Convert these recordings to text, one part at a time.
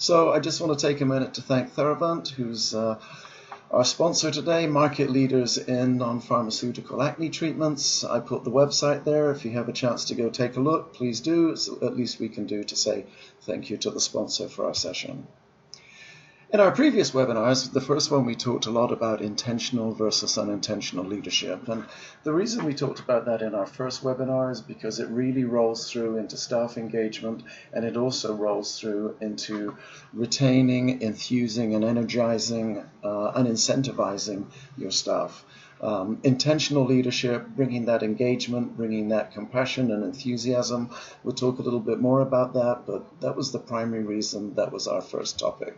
So I just want to take a minute to thank Theravant, who's our sponsor today, market leaders in non-pharmaceutical acne treatments. I put the website there. If you have a chance to go take a look, please do. It's at least we can do to say thank you to the sponsor for our session. In our previous webinars, the first one, we talked a lot about intentional versus unintentional leadership. And the reason we talked about that in our first webinar is because it really rolls through into staff engagement, and it also rolls through into retaining, enthusing, and energizing and incentivizing your staff. Intentional leadership, bringing that engagement, bringing that compassion and enthusiasm. We'll talk a little bit more about that, but that was the primary reason. That was our first topic.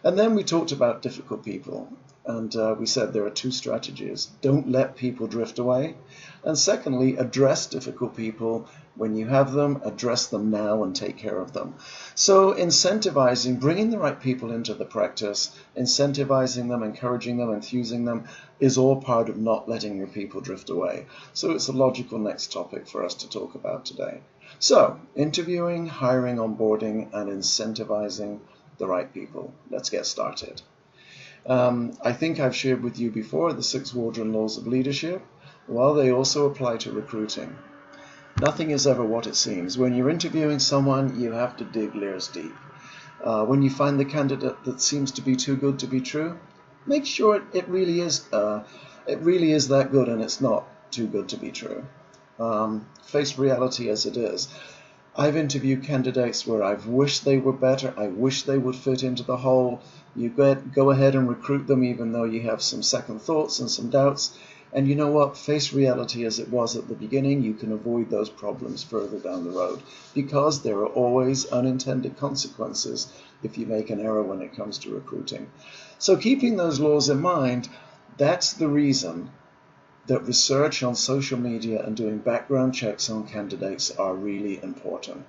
And then we talked about difficult people, and we said there are two strategies. Don't let people drift away, and secondly, address difficult people when you have them, address them now and take care of them. So incentivizing, bringing the right people into the practice, incentivizing them, encouraging them, enthusing them, is all part of not letting your people drift away. So it's a logical next topic for us to talk about today. So interviewing, hiring, onboarding, and incentivizing the right people. Let's get started. I think I've shared with you before the 6 Waldron laws of leadership. Well, they also apply to recruiting. Nothing is ever what it seems. When you're interviewing someone, you have to dig layers deep. When you find the candidate that seems to be too good to be true, make sure it really is that good and it's not too good to be true. Face reality as it is. I've interviewed candidates where I've wished they were better. I wish they would fit into the whole. You go ahead and recruit them even though you have some second thoughts and some doubts. And you know what? Face reality as it was at the beginning. You can avoid those problems further down the road because there are always unintended consequences if you make an error when it comes to recruiting. So keeping those laws in mind, that's the reason that research on social media and doing background checks on candidates are really important.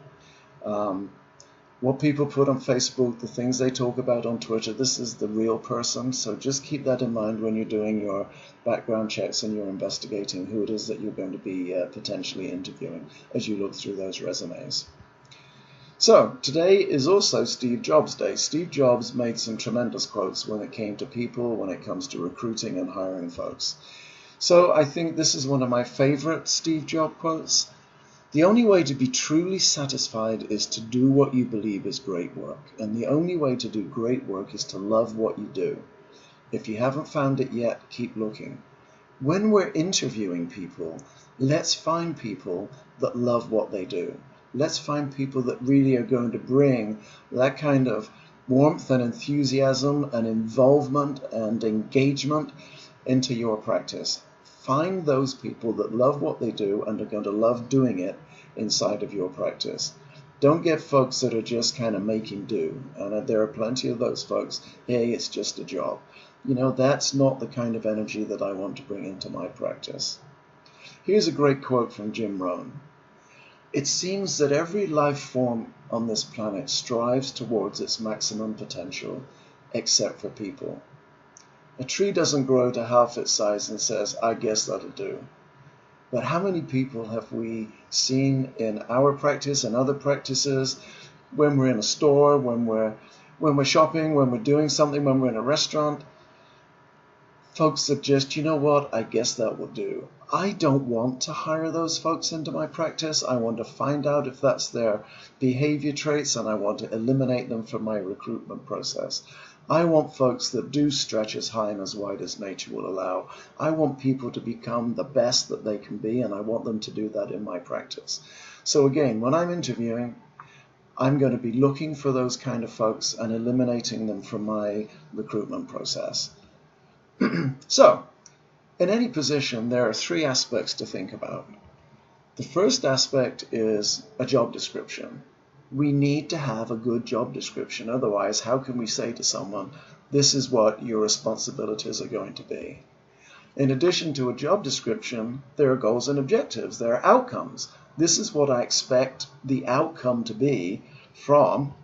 What people put on Facebook, the things they talk about on Twitter, this is the real person. So just keep that in mind when you're doing your background checks and you're investigating who it is that you're going to be potentially interviewing as you look through those resumes. So today is also Steve Jobs Day. Steve Jobs made some tremendous quotes when it came to people, when it comes to recruiting and hiring folks. So I think this is one of my favorite Steve Jobs quotes. The only way to be truly satisfied is to do what you believe is great work. And the only way to do great work is to love what you do. If you haven't found it yet, keep looking. When we're interviewing people, let's find people that love what they do. Let's find people that really are going to bring that kind of warmth and enthusiasm and involvement and engagement into your practice. Find those people that love what they do and are going to love doing it inside of your practice. Don't get folks that are just kind of making do. And there are plenty of those folks. Hey, it's just a job. You know, that's not the kind of energy that I want to bring into my practice. Here's a great quote from Jim Rohn. It seems that every life form on this planet strives towards its maximum potential, except for people. A tree doesn't grow to half its size and says, I guess that'll do. But how many people have we seen in our practice and other practices, when we're in a store, when we're shopping, when we're doing something, when we're in a restaurant, folks that just, you know what, I guess that will do. I don't want to hire those folks into my practice. I want to find out if that's their behavior traits, and I want to eliminate them from my recruitment process. I want folks that do stretch as high and as wide as nature will allow. I want people to become the best that they can be, and I want them to do that in my practice. So again, when I'm interviewing, I'm going to be looking for those kind of folks and eliminating them from my recruitment process. So, in any position, there are 3 aspects to think about. The first aspect is a job description. We need to have a good job description. Otherwise, how can we say to someone, this is what your responsibilities are going to be? In addition to a job description, there are goals and objectives. There are outcomes. This is what I expect the outcome to be from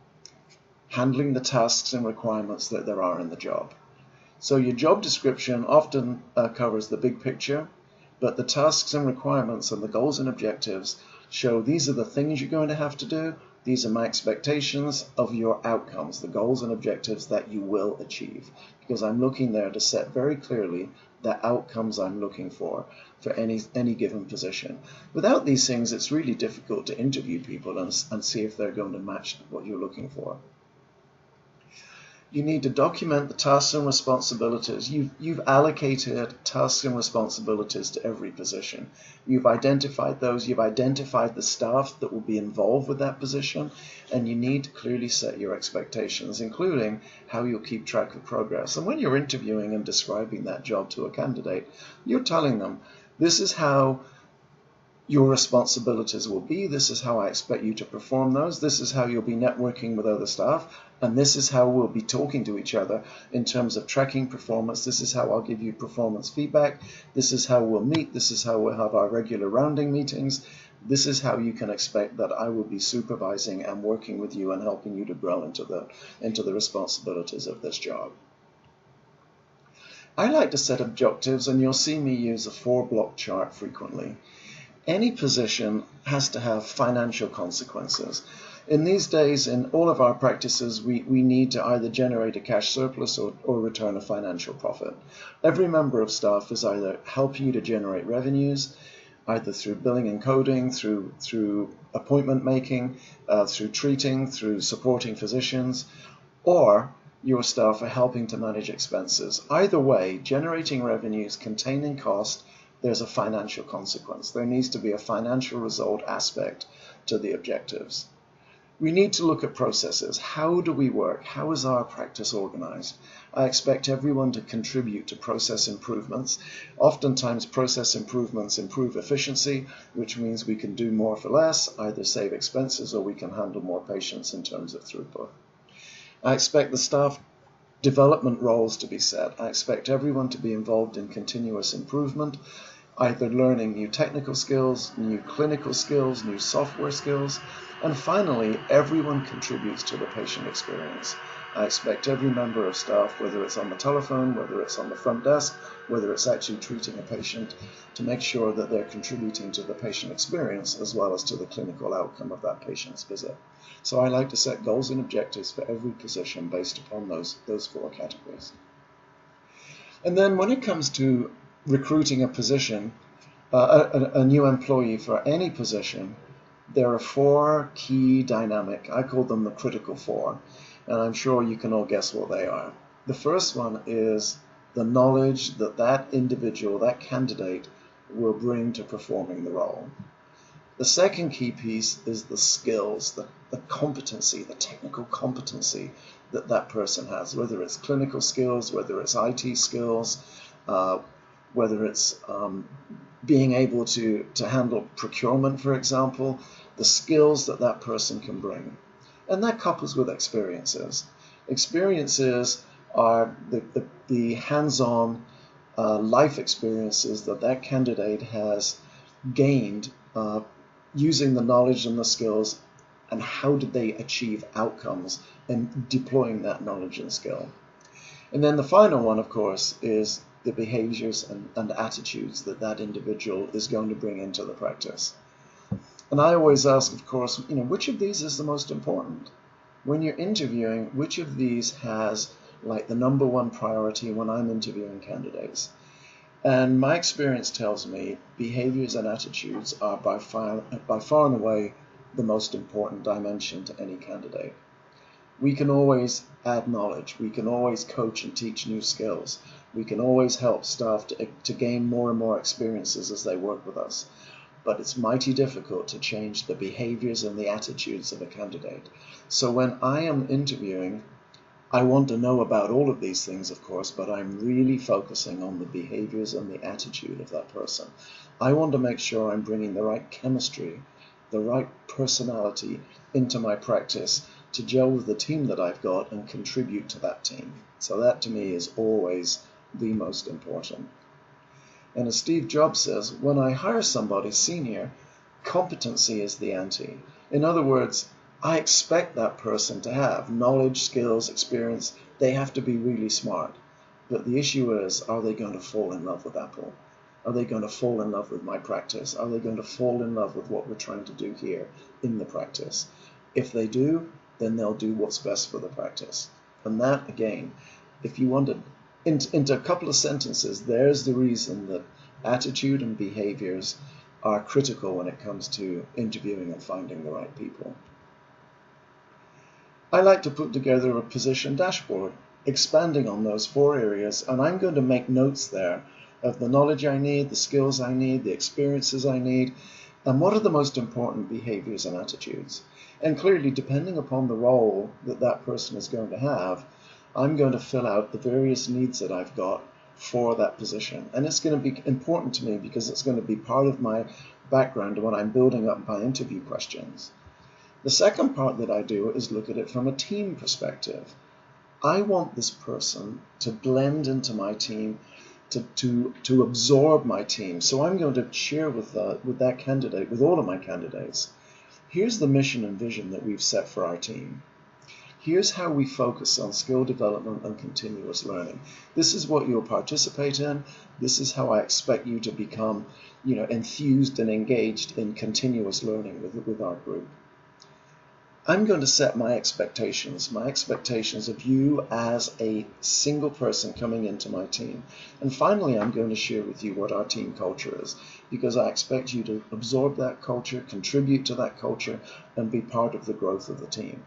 handling the tasks and requirements that there are in the job. So your job description often covers the big picture, but the tasks and requirements and the goals and objectives show these are the things you're going to have to do, These are my expectations of your outcomes, the goals and objectives that you will achieve, because I'm looking there to set very clearly the outcomes I'm looking for any given position. Without these things, it's really difficult to interview people and see if they're going to match what you're looking for. You need to document the tasks and responsibilities. You've allocated tasks and responsibilities to every position. You've identified those. You've identified the staff that will be involved with that position, and you need to clearly set your expectations, including how you'll keep track of progress. And when you're interviewing and describing that job to a candidate, you're telling them, this is how your responsibilities will be, this is how I expect you to perform those, this is how you'll be networking with other staff, and this is how we'll be talking to each other in terms of tracking performance, this is how I'll give you performance feedback, this is how we'll meet, this is how we'll have our regular rounding meetings, this is how you can expect that I will be supervising and working with you and helping you to grow into the responsibilities of this job. I like to set objectives, and you'll see me use a 4-block chart frequently. Any position has to have financial consequences. In these days, in all of our practices, we need to either generate a cash surplus or return a financial profit. Every member of staff is either helping you to generate revenues, either through billing and coding, through appointment making, through treating, through supporting physicians, or your staff are helping to manage expenses. Either way, generating revenues, containing cost, there's a financial consequence. There needs to be a financial result aspect to the objectives. We need to look at processes. How do we work? How is our practice organized? I expect everyone to contribute to process improvements. Oftentimes, process improvements improve efficiency, which means we can do more for less, either save expenses or we can handle more patients in terms of throughput. I expect the staff development roles to be set. I expect everyone to be involved in continuous improvement, either learning new technical skills, new clinical skills, new software skills, and finally, everyone contributes to the patient experience. I expect every member of staff, whether it's on the telephone, whether it's on the front desk, whether it's actually treating a patient, to make sure that they're contributing to the patient experience as well as to the clinical outcome of that patient's visit. So I like to set goals and objectives for every position based upon those 4 categories. And then when it comes to recruiting a position, a new employee for any position, there are 4 key dynamic. I call them the critical 4, and I'm sure you can all guess what they are. The first one is the knowledge that that individual, that candidate, will bring to performing the role. The second key piece is the skills, the competency, the technical competency that that person has, whether it's clinical skills, whether it's IT skills, whether it's being able to handle procurement, for example, the skills that that person can bring. And that couples with experiences. Experiences are the hands-on life experiences that that candidate has gained using the knowledge and the skills, and how did they achieve outcomes and deploying that knowledge and skill. And then the final one, of course, is the behaviors and attitudes that that individual is going to bring into the practice. And I always ask, of course, which of these is the most important? When you're interviewing, which of these has like the number 1 priority when I'm interviewing candidates? And my experience tells me behaviors and attitudes are by far and away the most important dimension to any candidate. We can always add knowledge. We can always coach and teach new skills. We can always help staff to gain more and more experiences as they work with us. But it's mighty difficult to change the behaviors and the attitudes of a candidate. So when I am interviewing, I want to know about all of these things, of course, but I'm really focusing on the behaviors and the attitude of that person. I want to make sure I'm bringing the right chemistry, the right personality into my practice to gel with the team that I've got and contribute to that team. So that to me is always the most important. And as Steve Jobs says, when I hire somebody senior, competency is the ante. In other words, I expect that person to have knowledge, skills, experience. They have to be really smart. But the issue is, are they going to fall in love with Apple? Are they going to fall in love with my practice? Are they going to fall in love with what we're trying to do here in the practice? If they do, then they'll do what's best for the practice. And that, again, if you wanted into a couple of sentences, there's the reason that attitude and behaviors are critical when it comes to interviewing and finding the right people. I like to put together a position dashboard, expanding on those 4 areas, and I'm going to make notes there of the knowledge I need, the skills I need, the experiences I need, and what are the most important behaviors and attitudes. And clearly, depending upon the role that that person is going to have, I'm going to fill out the various needs that I've got for that position. And it's going to be important to me because it's going to be part of my background when I'm building up my interview questions. The second part that I do is look at it from a team perspective. I want this person to blend into my team, to absorb my team. So I'm going to share with that candidate, with all of my candidates, here's the mission and vision that we've set for our team. Here's how we focus on skill development and continuous learning. This is what you'll participate in. This is how I expect you to become, enthused and engaged in continuous learning with our group. I'm going to set my expectations of you as a single person coming into my team. And finally, I'm going to share with you what our team culture is, because I expect you to absorb that culture, contribute to that culture, and be part of the growth of the team.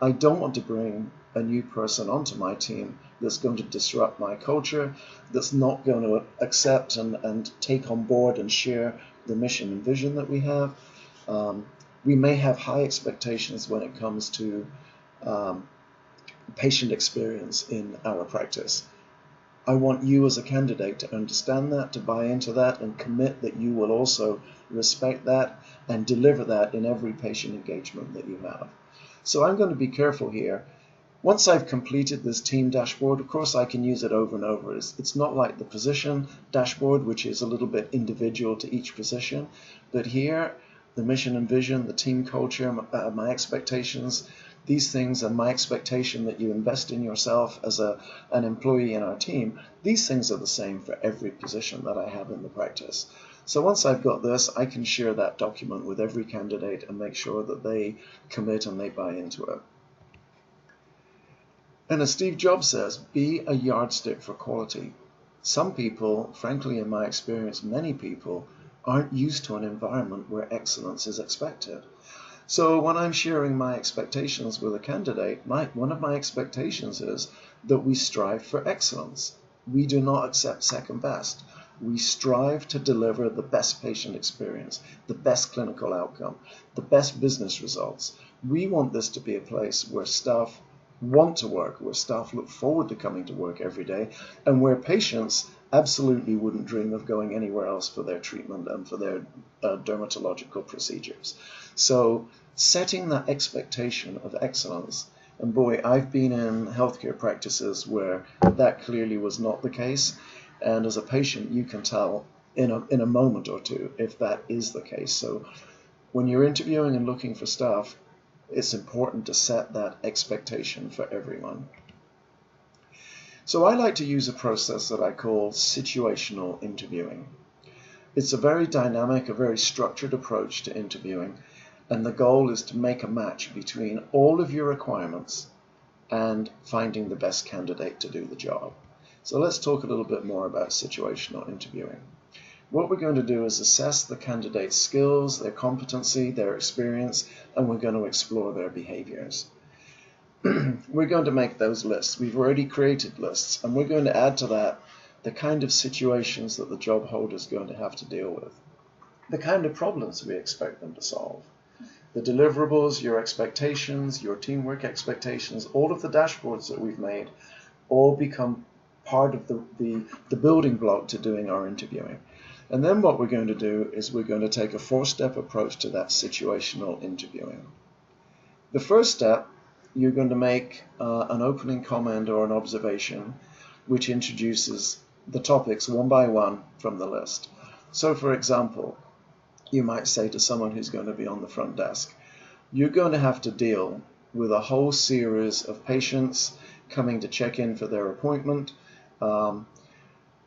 I don't want to bring a new person onto my team that's going to disrupt my culture, that's not going to accept and take on board and share the mission and vision that we have. We may have high expectations when it comes to patient experience in our practice. I want you as a candidate to understand that, to buy into that, and commit that you will also respect that and deliver that in every patient engagement that you have. So I'm going to be careful here. Once I've completed this team dashboard, of course I can use it over and over. It's not like the position dashboard, which is a little bit individual to each position, but here, the mission and vision, the team culture, my expectations, these things, and my expectation that you invest in yourself as an employee in our team, these things are the same for every position that I have in the practice. So once I've got this, I can share that document with every candidate and make sure that they commit and they buy into it. And as Steve Jobs says, be a yardstick for quality. Some people, frankly, in my experience, many people, aren't used to an environment where excellence is expected. So when I'm sharing my expectations with a candidate, one of my expectations is that we strive for excellence. We do not accept second best. We strive to deliver the best patient experience, the best clinical outcome, the best business results. We want this to be a place where staff want to work, where staff look forward to coming to work every day, and where patients absolutely wouldn't dream of going anywhere else for their treatment and for their dermatological procedures. So setting that expectation of excellence, and boy, I've been in healthcare practices where that clearly was not the case, and as a patient you can tell in a moment or two if that is the case. So when you're interviewing and looking for staff, it's important to set that expectation for everyone. So I like to use a process that I call situational interviewing. It's a very dynamic, a very structured approach to interviewing, and the goal is to make a match between all of your requirements and finding the best candidate to do the job. So let's talk a little bit more about situational interviewing. What we're going to do is assess the candidate's skills, their competency, their experience, and we're going to explore their behaviors. We're going to make those lists. We've already created lists, and we're going to add to that the kind of situations that the job holder is going to have to deal with, the kind of problems we expect them to solve, the deliverables, your expectations, your teamwork expectations, all of the dashboards that we've made all become part of the building block to doing our interviewing. And then what we're going to do is we're going to take a 4-step approach to that situational interviewing. The first step, you're going to make an opening comment or an observation which introduces the topics one by one from the list. So for example, you might say to someone who's going to be on the front desk, you're going to have to deal with a whole series of patients coming to check in for their appointment.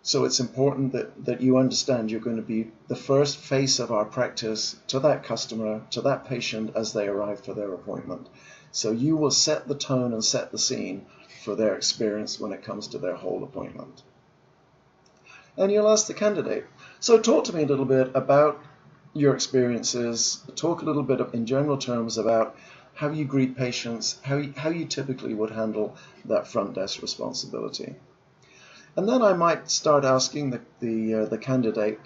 So it's important that you understand you're going to be the first face of our practice to that customer, to that patient as they arrive for their appointment. So you will set the tone and set the scene for their experience when it comes to their whole appointment. And you'll ask the candidate, so talk to me a little bit about your experiences, talk a little bit in general terms about how you greet patients, how you typically would handle that front desk responsibility. And then I might start asking the candidate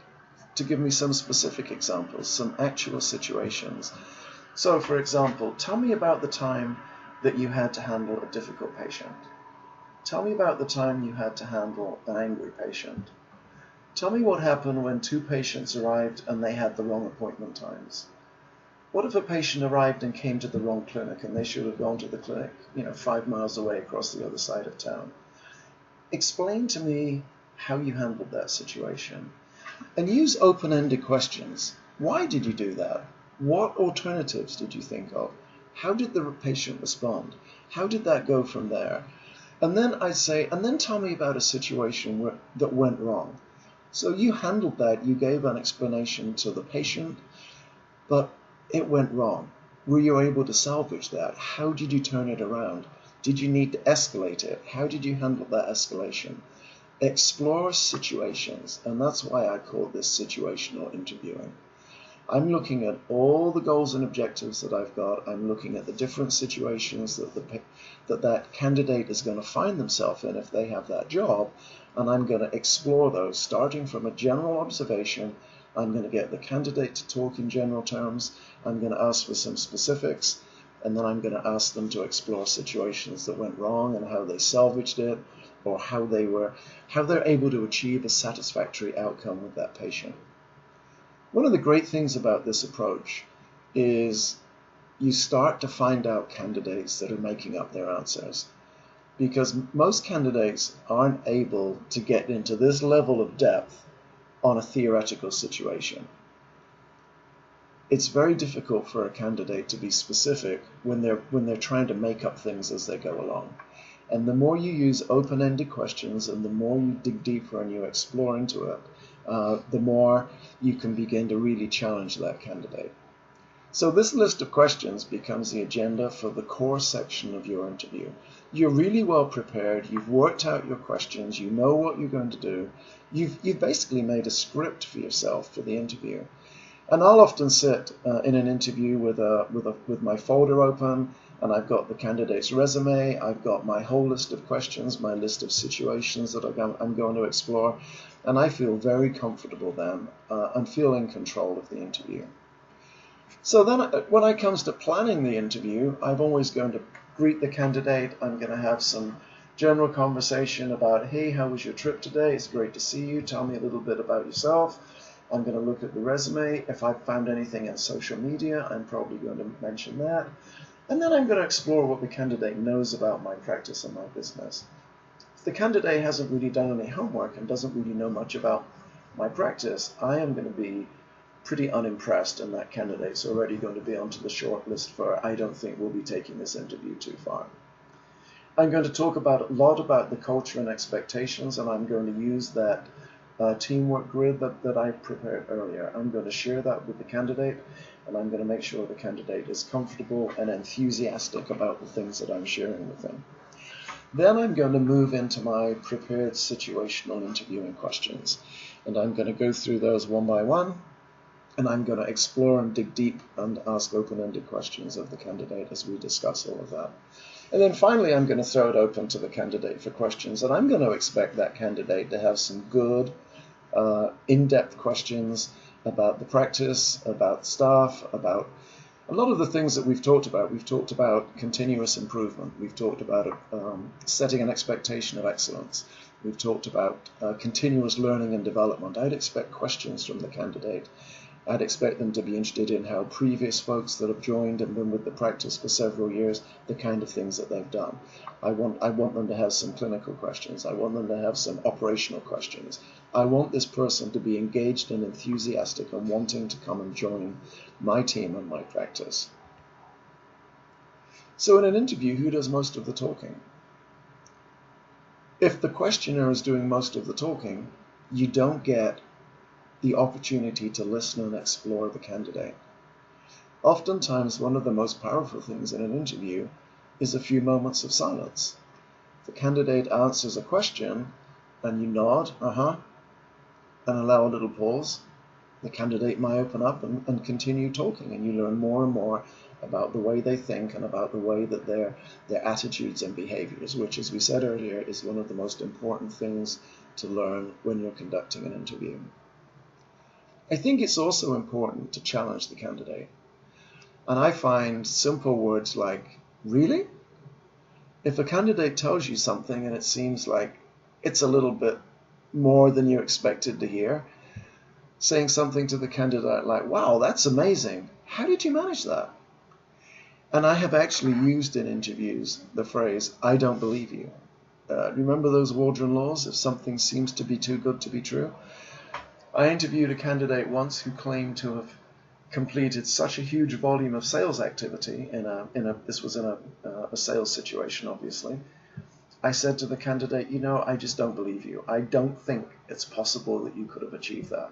to give me some specific examples, some actual situations. So, for example, tell me about the time that you had to handle a difficult patient. Tell me about the time you had to handle an angry patient. Tell me what happened when two patients arrived and they had the wrong appointment times. What if a patient arrived and came to the wrong clinic and they should have gone to the clinic, 5 miles away across the other side of town? Explain to me how you handled that situation. And use open-ended questions. Why did you do that? What alternatives did you think of? How did the patient respond? How did that go from there? And then I'd say, and then tell me about a situation that went wrong. So you handled that, you gave an explanation to the patient, but it went wrong. Were you able to salvage that? How did you turn it around? Did you need to escalate it? How did you handle that escalation? Explore situations, and that's why I call this situational interviewing. I'm looking at all the goals and objectives that I've got. I'm looking at the different situations that candidate is going to find themselves in if they have that job, and I'm going to explore those, starting from a general observation. I'm going to get the candidate to talk in general terms. I'm going to ask for some specifics, and then I'm going to ask them to explore situations that went wrong and how they salvaged it, or how they're able to achieve a satisfactory outcome with that patient. One of the great things about this approach is you start to find out candidates that are making up their answers, because most candidates aren't able to get into this level of depth on a theoretical situation. It's very difficult for a candidate to be specific when they're trying to make up things as they go along. And the more you use open-ended questions and the more you dig deeper and you explore into it, the more you can begin to really challenge that candidate. So this list of questions becomes the agenda for the core section of your interview. You're really well prepared, you've worked out your questions, you know what you're going to do, you've basically made a script for yourself for the interview. And I'll often sit in an interview with my folder open, and I've got the candidate's resume, I've got my whole list of questions, my list of situations that I'm going to explore, and I feel very comfortable then and feel in control of the interview. So then when it comes to planning the interview, I'm always going to greet the candidate. I'm going to have some general conversation about, hey, how was your trip today? It's great to see you. Tell me a little bit about yourself. I'm going to look at the resume. If I've found anything in social media, I'm probably going to mention that. And then I'm going to explore what the candidate knows about my practice and my business. If the candidate hasn't really done any homework and doesn't really know much about my practice, I am going to be pretty unimpressed, and that candidate's already going to be onto the short list for I don't think we'll be taking this interview too far. I'm going to talk a lot about the culture and expectations, and I'm going to use that teamwork grid that I prepared earlier. I'm going to share that with the candidate, and I'm going to make sure the candidate is comfortable and enthusiastic about the things that I'm sharing with them. Then I'm going to move into my prepared situational interviewing questions, and I'm going to go through those one by one, and I'm going to explore and dig deep and ask open-ended questions of the candidate as we discuss all of that. And then finally, I'm going to throw it open to the candidate for questions, and I'm going to expect that candidate to have some good, in-depth questions about the practice, about staff, about a lot of the things that we've talked about. We've talked about continuous improvement. We've talked about setting an expectation of excellence. We've talked about continuous learning and development. I'd expect questions from the candidate. I'd expect them to be interested in how previous folks that have joined and been with the practice for several years, the kind of things that they've done. I want them to have some clinical questions. I want them to have some operational questions. I want this person to be engaged and enthusiastic and wanting to come and join my team and my practice. So in an interview, who does most of the talking? If the questioner is doing most of the talking, you don't get the opportunity to listen and explore the candidate. Oftentimes, one of the most powerful things in an interview is a few moments of silence. The candidate answers a question and you nod, and allow a little pause. The candidate might open up and continue talking, and you learn more and more about the way they think and about the way that their attitudes and behaviors, which, as we said earlier, is one of the most important things to learn when you're conducting an interview. I think it's also important to challenge the candidate. And I find simple words like, really? If a candidate tells you something and it seems like it's a little bit more than you expected to hear, saying something to the candidate like, wow, that's amazing. How did you manage that? And I have actually used in interviews the phrase, I don't believe you. Remember those Waldron laws? If something seems to be too good to be true? I interviewed a candidate once who claimed to have completed such a huge volume of sales activity this was in a sales situation, obviously. I said to the candidate, I just don't believe you. I don't think it's possible that you could have achieved that.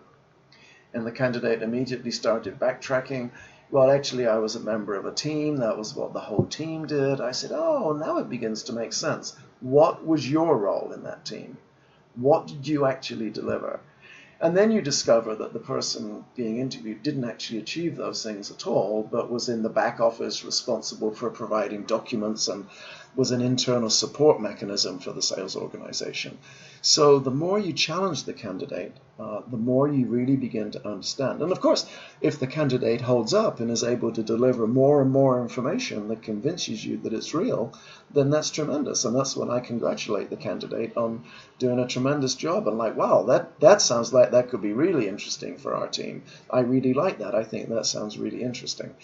And the candidate immediately started backtracking. Well, actually, I was a member of a team. That was what the whole team did. I said, oh, now it begins to make sense. What was your role in that team? What did you actually deliver? And then you discover that the person being interviewed didn't actually achieve those things at all, but was in the back office responsible for providing documents and was an internal support mechanism for the sales organization. So the more you challenge the candidate, the more you really begin to understand. And of course, if the candidate holds up and is able to deliver more and more information that convinces you that it's real, then that's tremendous. And that's when I congratulate the candidate on doing a tremendous job. And like, wow, that sounds like that could be really interesting for our team. I really like that. I think that sounds really interesting.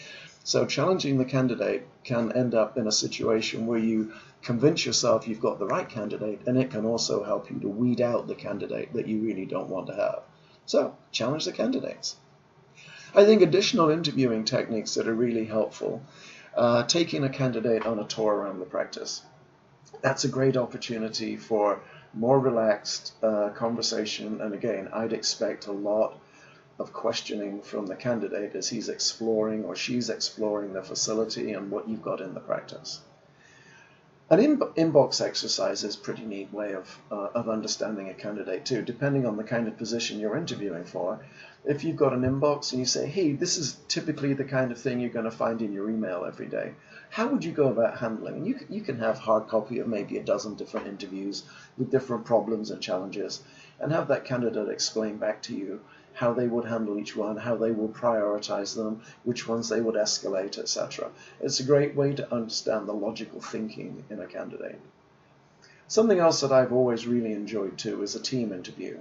So challenging the candidate can end up in a situation where you convince yourself you've got the right candidate, and it can also help you to weed out the candidate that you really don't want to have. So challenge the candidates. I think additional interviewing techniques that are really helpful, taking a candidate on a tour around the practice. That's a great opportunity for more relaxed conversation, and again, I'd expect a lot of questioning from the candidate as he's exploring or she's exploring the facility and what you've got in the practice. An inbox exercise is a pretty neat way of understanding a candidate too, depending on the kind of position you're interviewing for. If you've got an inbox and you say, hey, this is typically the kind of thing you're going to find in your email every day, how would you go about handling? And you can have hard copy of maybe a dozen different interviews with different problems and challenges, and have that candidate explain back to you how they would handle each one, how they will prioritize them, which ones they would escalate, etc. It's a great way to understand the logical thinking in a candidate. Something else that I've always really enjoyed too is a team interview.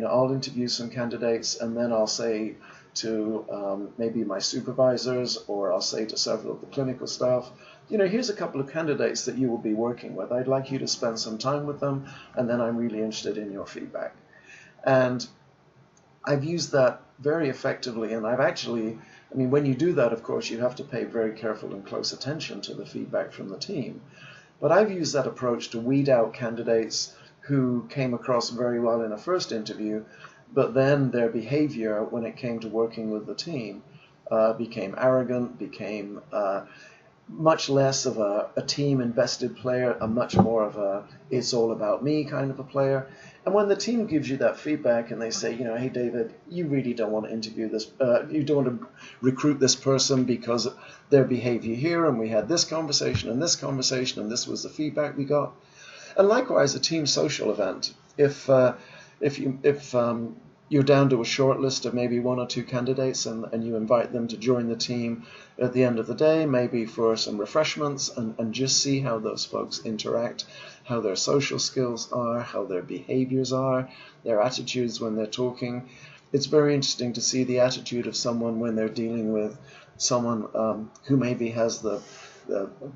I'll interview some candidates and then I'll say to maybe my supervisors, or I'll say to several of the clinical staff, here's a couple of candidates that you will be working with. I'd like you to spend some time with them, and then I'm really interested in your feedback. And I've used that very effectively, and when you do that, of course, you have to pay very careful and close attention to the feedback from the team. But I've used that approach to weed out candidates who came across very well in a first interview, but then their behavior when it came to working with the team became arrogant, became much less of a team-invested player, and much more of a it's all about me kind of a player. And when the team gives you that feedback and they say, hey, David, you really don't want to interview this, you don't want to recruit this person because their behavior here, and we had this conversation, and this was the feedback we got. And likewise, a team social event. If you're down to a short list of maybe one or two candidates and you invite them to join the team at the end of the day, maybe for some refreshments, and just see how those folks interact, how their social skills are, how their behaviors are, their attitudes when they're talking. It's very interesting to see the attitude of someone when they're dealing with someone who maybe has the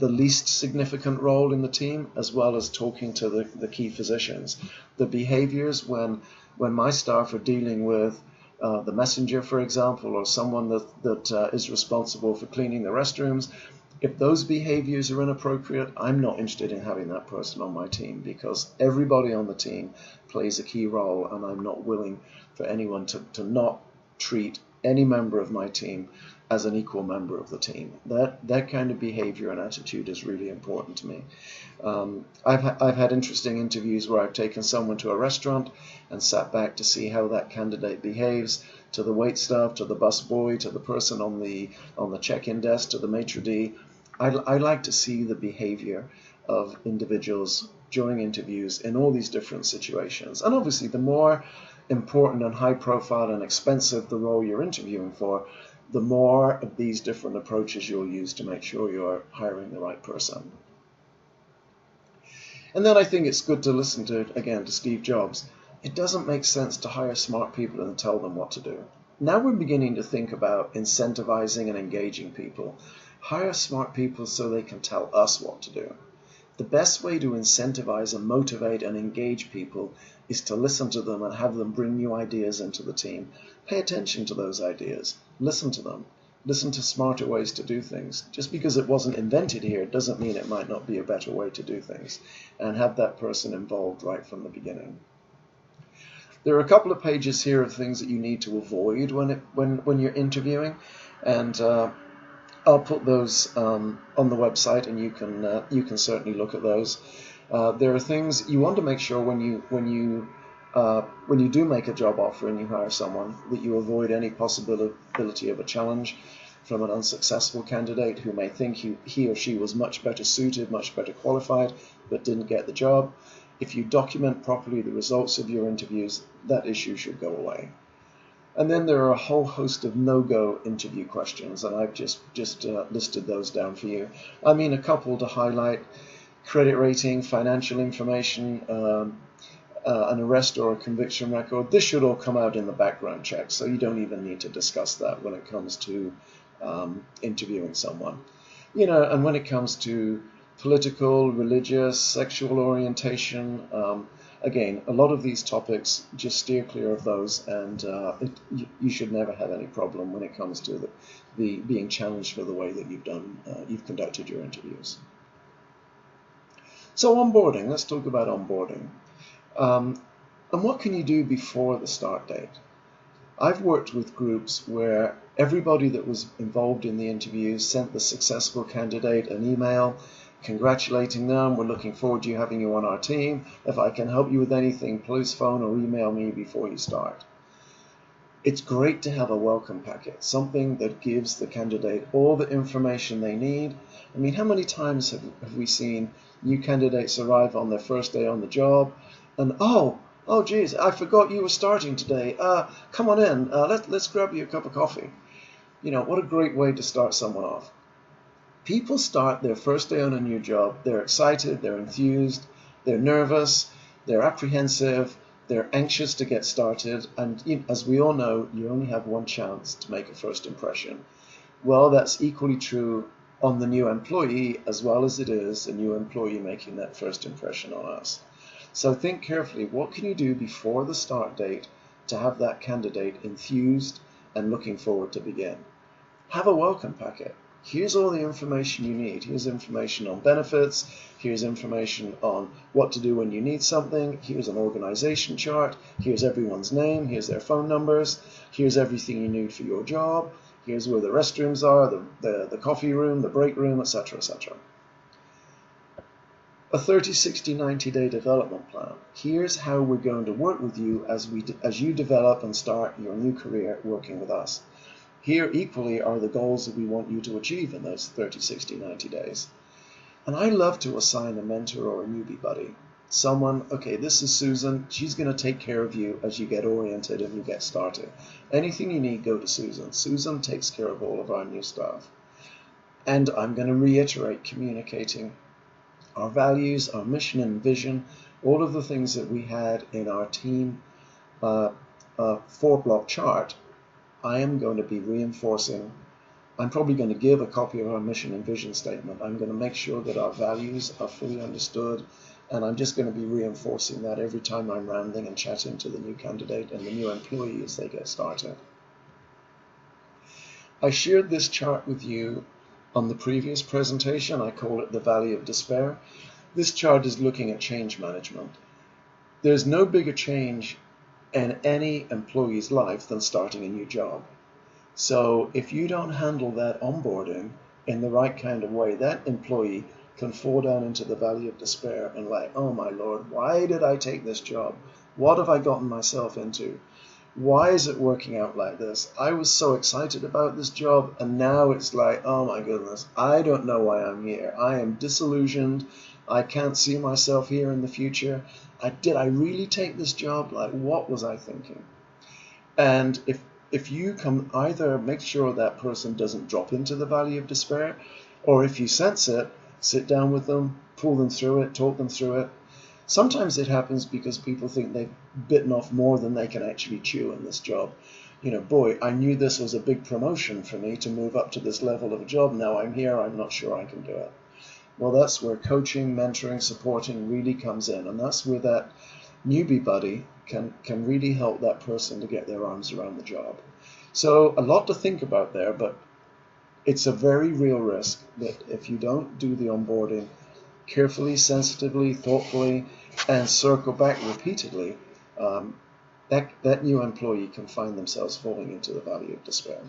least significant role in the team, as well as talking to the key physicians. The behaviors when my staff are dealing with the messenger, for example, or someone that is responsible for cleaning the restrooms, If those behaviors are inappropriate, I'm not interested in having that person on my team, because everybody on the team plays a key role, and I'm not willing for anyone to not treat any member of my team as an equal member of the team. That kind of behavior and attitude is really important to me. I've had interesting interviews where I've taken someone to a restaurant and sat back to see how that candidate behaves to the wait staff, to the bus boy, to the person on the check-in desk, to the maitre d'. I like to see the behavior of individuals during interviews in all these different situations. And obviously, the more important and high profile and expensive the role you're interviewing for, the more of these different approaches you'll use to make sure you're hiring the right person. And then I think it's good to listen to Steve Jobs. It doesn't make sense to hire smart people and tell them what to do. Now we're beginning to think about incentivizing and engaging people. Hire smart people so they can tell us what to do. The best way to incentivize and motivate and engage people is to listen to them and have them bring new ideas into the team. Pay attention to those ideas. Listen to them. Listen to smarter ways to do things. Just because it wasn't invented here doesn't mean it might not be a better way to do things. And have that person involved right from the beginning. There are a couple of pages here of things that you need to avoid when you're interviewing, and I'll put those on the website, and you can certainly look at those. There are things you want to make sure when you do make a job offer and you hire someone, that you avoid any possibility of a challenge from an unsuccessful candidate who may think he or she was much better suited, much better qualified, but didn't get the job. If you document properly the results of your interviews, that issue should go away. And then there are a whole host of no-go interview questions, and I've just listed those down for you. I mean, a couple to highlight: credit rating, financial information, an arrest or a conviction record. This should all come out in the background check, so you don't even need to discuss that when it comes to interviewing someone. And when it comes to political, religious, sexual orientation, again, a lot of these topics, just steer clear of those, and you should never have any problem when it comes to the being challenged for the way that you've conducted your interviews. So onboarding, let's talk about onboarding. And what can you do before the start date? I've worked with groups where everybody that was involved in the interview sent the successful candidate an email congratulating them. We're looking forward to having you on our team. If I can help you with anything, please phone or email me before you start. It's great to have a welcome packet, something that gives the candidate all the information they need. I mean, how many times have we seen new candidates arrive on their first day on the job and, oh geez, I forgot you were starting today. Come on in, let's grab you a cup of coffee. What a great way to start someone off. People start their first day on a new job, they're excited, they're enthused, they're nervous, they're apprehensive, they're anxious to get started, and as we all know, you only have one chance to make a first impression. Well, that's equally true on the new employee as well as it is a new employee making that first impression on us. So think carefully, what can you do before the start date to have that candidate enthused and looking forward to begin? Have a welcome packet. Here's all the information you need. Here's information on benefits. Here's information on what to do when you need something. Here's an organization chart. Here's everyone's name. Here's their phone numbers. Here's everything you need for your job. Here's where the restrooms are, the coffee room, the break room, etc., etc. A 30, 60, 90-day development plan. Here's how we're going to work with you as you develop and start your new career working with us. Here equally are the goals that we want you to achieve in those 30, 60, 90 days. And I love to assign a mentor or a newbie buddy. Someone, okay, this is Susan. She's going to take care of you as you get oriented and you get started. Anything you need, go to Susan. Susan takes care of all of our new staff. And I'm going to reiterate communicating our values, our mission and vision, all of the things that we had in our team 4-block chart. I am going to be reinforcing. I'm probably going to give a copy of our mission and vision statement. I'm going to make sure that our values are fully understood, and I'm just going to be reinforcing that every time I'm rounding and chatting to the new candidate and the new employee as they get started. I shared this chart with you On the previous presentation, I call it the Valley of Despair. This chart is looking at change management. There's no bigger change in any employee's life than starting a new job. So if you don't handle that onboarding in the right kind of way, that employee can fall down into the valley of despair and like, oh my Lord, why did I take this job? What have I gotten myself into? Why is it working out like this? I was so excited about this job, and now it's like, oh my goodness, I don't know why I'm here. I am disillusioned. I can't see myself here in the future. Did I really take this job? Like, what was I thinking? And if you can either make sure that person doesn't drop into the valley of despair, or if you sense it, sit down with them, pull them through it, talk them through it. Sometimes it happens because people think they've bitten off more than they can actually chew in this job. You know, boy, I knew this was a big promotion for me to move up to this level of a job. Now I'm here, I'm not sure I can do it. Well, that's where coaching, mentoring, supporting really comes in. And that's where that newbie buddy can really help that person to get their arms around the job. So a lot to think about there, but it's a very real risk that if you don't do the onboarding carefully, sensitively, thoughtfully, and circle back repeatedly, that new employee can find themselves falling into the valley of despair,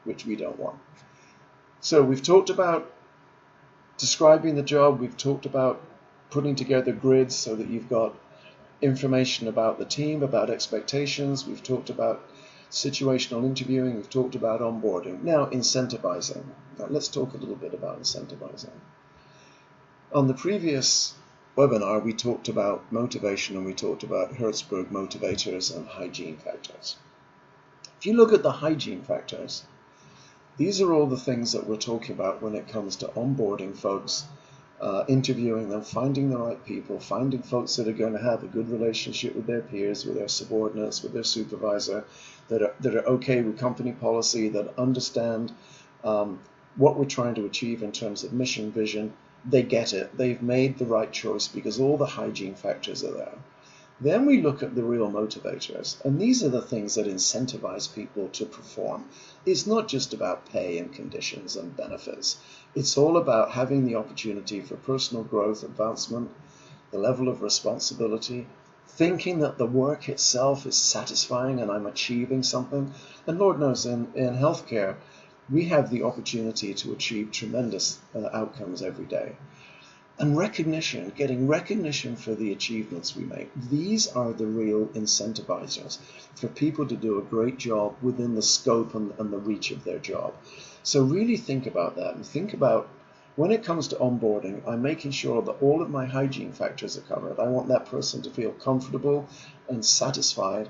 which we don't want. So we've talked about describing the job, we've talked about putting together grids so that you've got information about the team, about expectations, we've talked about situational interviewing, we've talked about onboarding. Now, incentivizing. Now, let's talk a little bit about incentivizing. On the previous webinar, we talked about motivation and we talked about Hertzberg motivators and hygiene factors. If you look at the hygiene factors, these are all the things that we're talking about when it comes to onboarding folks, interviewing them, finding the right people, finding folks that are going to have a good relationship with their peers, with their subordinates, with their supervisor, that are okay with company policy, that understand what we're trying to achieve in terms of mission, vision. They get it. They've made the right choice because all the hygiene factors are there. Then we look at the real motivators, and these are the things that incentivize people to perform. It's not just about pay and conditions and benefits. It's all about having the opportunity for personal growth, advancement, the level of responsibility, thinking that the work itself is satisfying and I'm achieving something. And Lord knows, in healthcare, we have the opportunity to achieve tremendous outcomes every day. And recognition, getting recognition for the achievements we make, these are the real incentivizers for people to do a great job within the scope and the reach of their job. So really think about that and think about when it comes to onboarding, I'm making sure that all of my hygiene factors are covered. I want that person to feel comfortable and satisfied.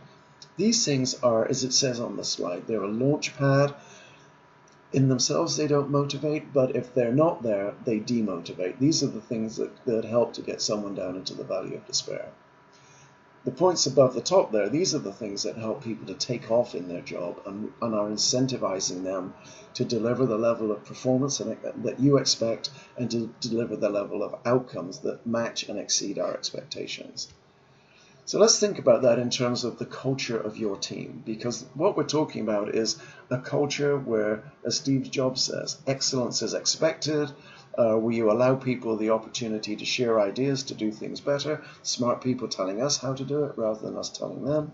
These things are, as it says on the slide, they're a launch pad. In themselves, they don't motivate, but if they're not there, they demotivate. These are the things that help to get someone down into the valley of despair. The points above the top there, these are the things that help people to take off in their job and are incentivizing them to deliver the level of performance that you expect and to deliver the level of outcomes that match and exceed our expectations. So let's think about that in terms of the culture of your team, because what we're talking about is a culture where, as Steve Jobs says, excellence is expected, where you allow people the opportunity to share ideas to do things better, smart people telling us how to do it rather than us telling them.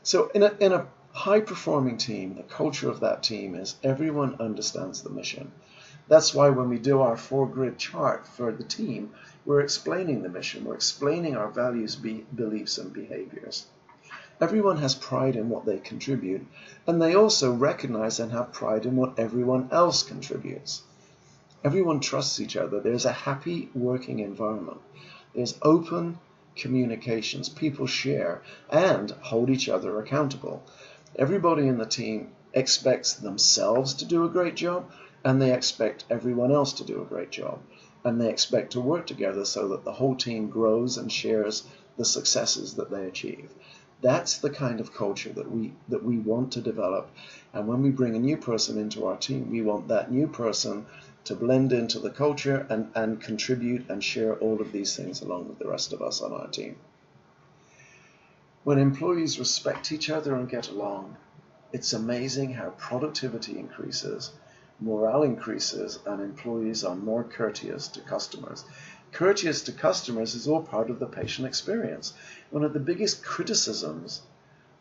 So in a high-performing team, the culture of that team is everyone understands the mission. That's why when we do our 4-grid chart for the team, we're explaining the mission, we're explaining our values, beliefs, and behaviors. Everyone has pride in what they contribute, and they also recognize and have pride in what everyone else contributes. Everyone trusts each other. There's a happy working environment. There's open communications. People share and hold each other accountable. Everybody in the team expects themselves to do a great job, and they expect everyone else to do a great job. And they expect to work together so that the whole team grows and shares the successes that they achieve. That's the kind of culture that we want to develop. And when we bring a new person into our team, we want that new person to blend into the culture and contribute and share all of these things along with the rest of us on our team. When employees respect each other and get along, it's amazing how productivity increases morale increases, and employees are more courteous to customers. Courteous to customers is all part of the patient experience. One of the biggest criticisms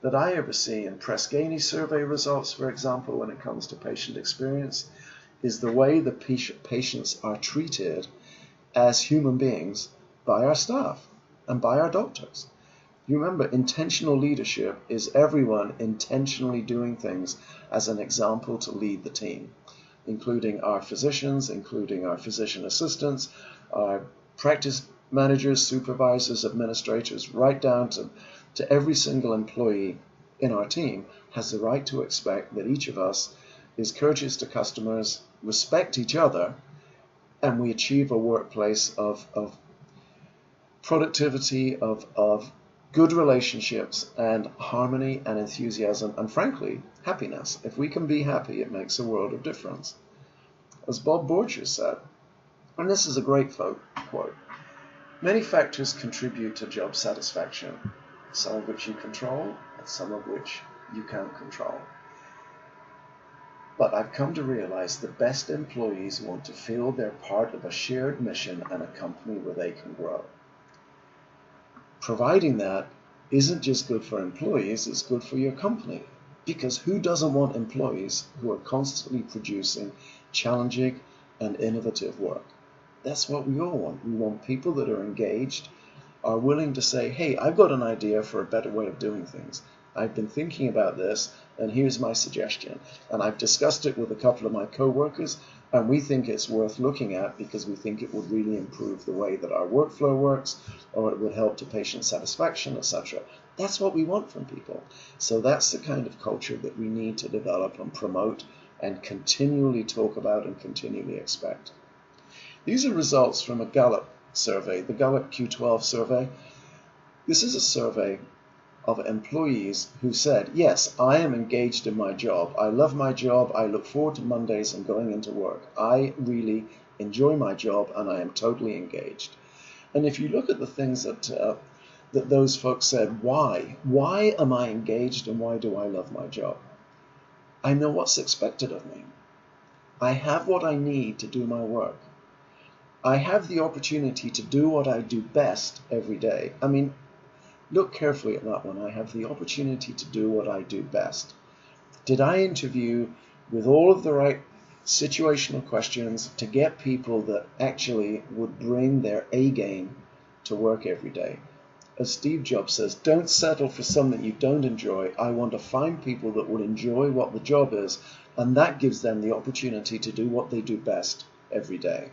that I ever see in Press Ganey survey results, for example, when it comes to patient experience, is the way the patients are treated as human beings by our staff and by our doctors. You remember, intentional leadership is everyone intentionally doing things as an example to lead the team, including our physicians, including our physician assistants, our practice managers, supervisors, administrators, right down to every single employee in our team has the right to expect that each of us is courteous to customers, respect each other, and we achieve a workplace of productivity, of good relationships and harmony and enthusiasm and, frankly, happiness. If we can be happy, it makes a world of difference. As Bob Borges said, and this is a great quote, many factors contribute to job satisfaction, some of which you control and some of which you can't control. But I've come to realize the best employees want to feel they're part of a shared mission and a company where they can grow. Providing that isn't just good for employees, it's good for your company. Because who doesn't want employees who are constantly producing challenging and innovative work? That's what we all want. We want people that are engaged, are willing to say, hey, I've got an idea for a better way of doing things. I've been thinking about this, and here's my suggestion. And I've discussed it with a couple of my co-workers, and we think it's worth looking at because we think it would really improve the way that our workflow works, or it would help to patient satisfaction, etc. That's what we want from people. So that's the kind of culture that we need to develop and promote and continually talk about and continually expect. These are results from a Gallup survey, the Gallup Q12 survey. This is a survey of employees who said, yes, I am engaged in my job. I love my job. I look forward to Mondays and going into work. I really enjoy my job and I am totally engaged. And if you look at the things that those folks said, why am I engaged and why do I love my job? I know what's expected of me. I have what I need to do my work. I have the opportunity to do what I do best every day. I mean, look carefully at that one. I have the opportunity to do what I do best. Did I interview with all of the right situational questions to get people that actually would bring their A game to work every day? As Steve Jobs says, don't settle for something you don't enjoy. I want to find people that will enjoy what the job is, and that gives them the opportunity to do what they do best every day.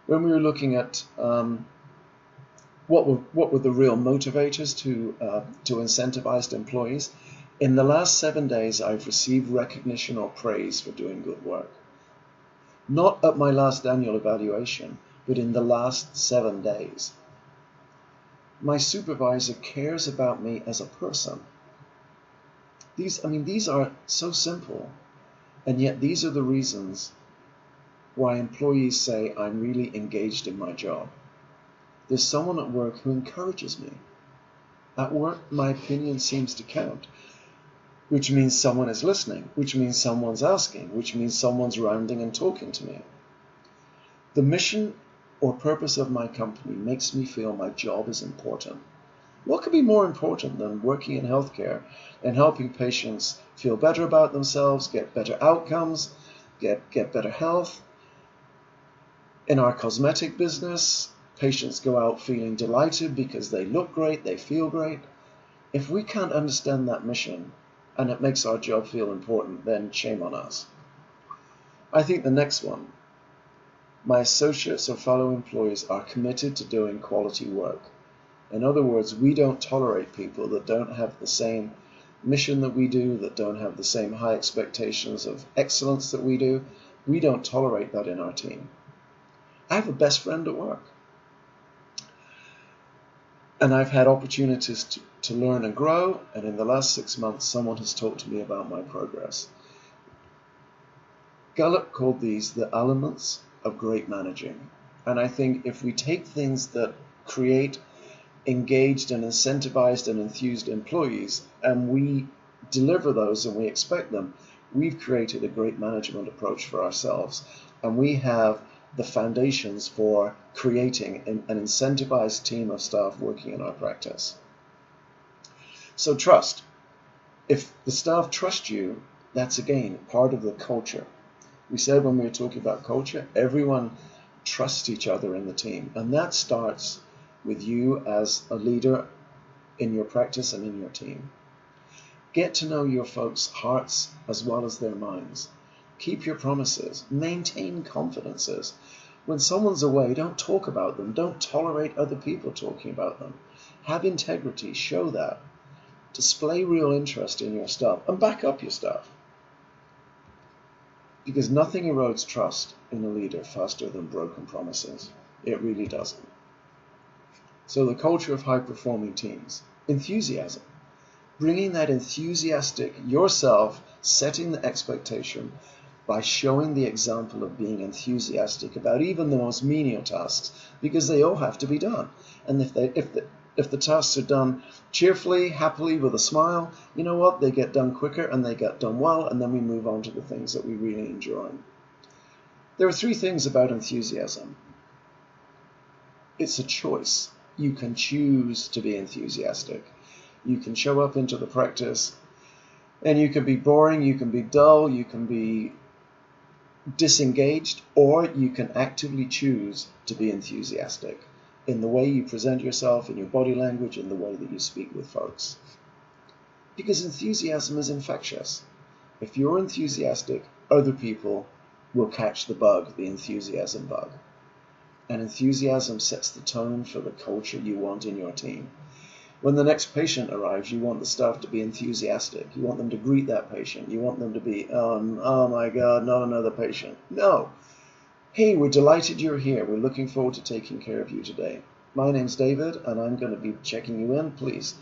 When we were looking at what were the real motivators to incentivized employees, in the last 7 days I've received recognition or praise for doing good work. Not at my last annual evaluation, but in the last 7 days. My supervisor cares about me as a person. These are so simple, and yet these are the reasons why employees say I'm really engaged in my job. There's someone at work who encourages me. At work, my opinion seems to count, which means someone is listening, which means someone's asking, which means someone's rounding and talking to me. The mission or purpose of my company makes me feel my job is important. What could be more important than working in healthcare and helping patients feel better about themselves, get better outcomes, get better health? In our cosmetic business, patients go out feeling delighted because they look great, they feel great. If we can't understand that mission and it makes our job feel important, then shame on us. I think the next one, my associates or fellow employees are committed to doing quality work. In other words, we don't tolerate people that don't have the same mission that we do, that don't have the same high expectations of excellence that we do. We don't tolerate that in our team. I have a best friend at work. And I've had opportunities to learn and grow, and in the last 6 months, someone has talked to me about my progress. Gallup called these the elements of great managing. And I think if we take things that create engaged and incentivized and enthused employees, and we deliver those and we expect them, we've created a great management approach for ourselves, and we have the foundations for creating an incentivized team of staff working in our practice. So trust. If the staff trust you, that's again part of the culture. We said when we were talking about culture, everyone trusts each other in the team, and that starts with you as a leader in your practice and in your team. Get to know your folks' hearts as well as their minds. Keep your promises. Maintain confidences. When someone's away, don't talk about them. Don't tolerate other people talking about them. Have integrity. Show that. Display real interest in your staff and back up your staff. Because nothing erodes trust in a leader faster than broken promises. It really doesn't. So the culture of high-performing teams. Enthusiasm. Bringing that enthusiastic yourself, setting the expectation by showing the example of being enthusiastic about even the most menial tasks, because they all have to be done. And if the tasks are done cheerfully, happily, with a smile, you know what? They get done quicker and they get done well, and then we move on to the things that we really enjoy. There are 3 things about enthusiasm. It's a choice. You can choose to be enthusiastic. You can show up into the practice and you can be boring, you can be dull, you can be disengaged, or you can actively choose to be enthusiastic in the way you present yourself, in your body language, in the way that you speak with folks. Because enthusiasm is infectious. If you're enthusiastic, other people will catch the bug, the enthusiasm bug. And enthusiasm sets the tone for the culture you want in your team. When the next patient arrives, you want the staff to be enthusiastic. You want them to greet that patient. You want them to be, oh my God, not another patient. No. Hey, we're delighted you're here. We're looking forward to taking care of you today. My name's David, and I'm going to be checking you in, please.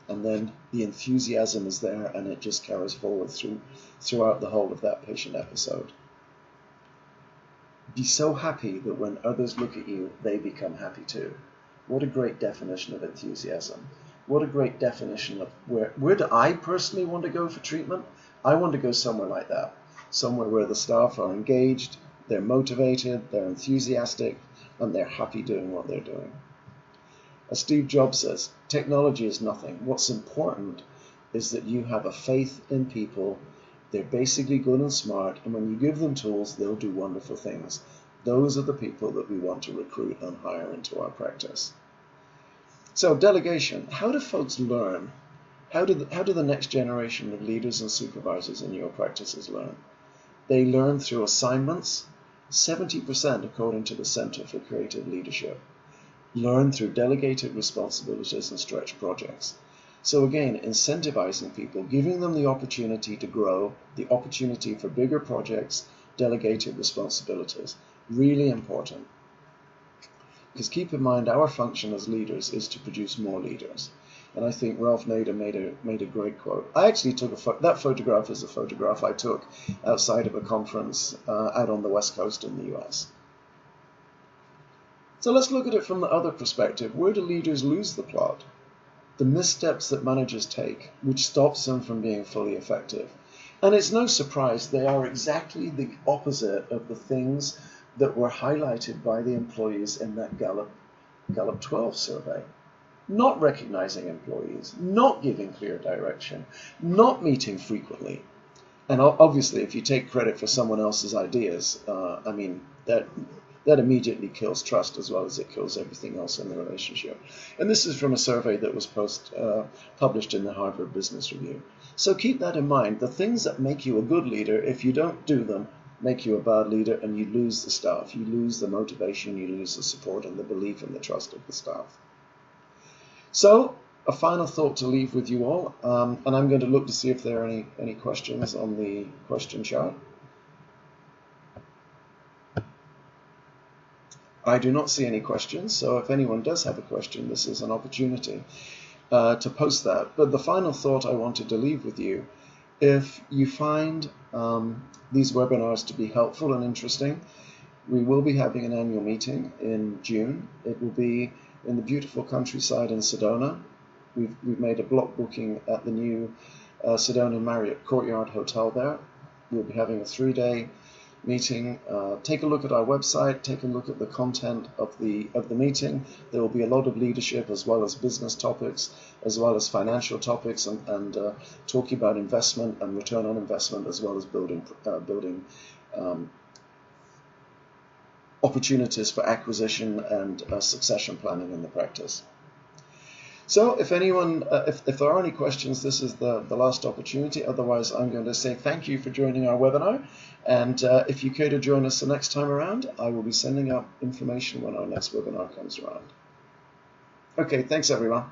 And then the enthusiasm is there, and it just carries forward throughout the whole of that patient episode. Be so happy that when others look at you, they become happy too. What a great definition of enthusiasm. What a great definition of where do I personally want to go for treatment? I want to go somewhere like that. Somewhere where the staff are engaged, they're motivated, they're enthusiastic, and they're happy doing what they're doing. As Steve Jobs says, technology is nothing. What's important is that you have a faith in people. They're basically good and smart, and when you give them tools, they'll do wonderful things. Those are the people that we want to recruit and hire into our practice. So delegation, how do folks learn? How do the next generation of leaders and supervisors in your practices learn? They learn through assignments, 70% according to the Center for Creative Leadership. Learn through delegated responsibilities and stretch projects. So again, incentivizing people, giving them the opportunity to grow, the opportunity for bigger projects, delegated responsibilities. Really important. Because keep in mind, our function as leaders is to produce more leaders. And I think Ralph Nader made a great quote. I actually took that photograph is a photograph I took outside of a conference out on the West Coast in the US. So let's look at it from the other perspective. Where do leaders lose the plot? The missteps that managers take, which stops them from being fully effective. And it's no surprise they are exactly the opposite of the things that were highlighted by the employees in that Gallup 12 survey. Not recognizing employees, not giving clear direction, not meeting frequently. And obviously, if you take credit for someone else's ideas, that immediately kills trust as well as it kills everything else in the relationship. And this is from a survey that was published in the Harvard Business Review. So keep that in mind. The things that make you a good leader, if you don't do them, make you a bad leader, and you lose the staff. You lose the motivation, you lose the support and the belief and the trust of the staff. So a final thought to leave with you all, and I'm going to look to see if there are any questions on the question chart. I do not see any questions, so if anyone does have a question, this is an opportunity to post that. But the final thought I wanted to leave with you, if you find these webinars to be helpful and interesting, we will be having an annual meeting in June. It will be in the beautiful countryside in Sedona. We've made a block booking at the new Sedona Marriott Courtyard Hotel there. We'll be having a 3-day meeting. Take a look at our website, take a look at the content of the meeting. There will be a lot of leadership as well as business topics, as well as financial topics, and talking about investment and return on investment, as well as building opportunities for acquisition and succession planning in the practice. So if anyone, if there are any questions, this is the last opportunity. Otherwise, I'm going to say thank you for joining our webinar. And if you care to join us the next time around, I will be sending out information when our next webinar comes around. Okay, thanks everyone.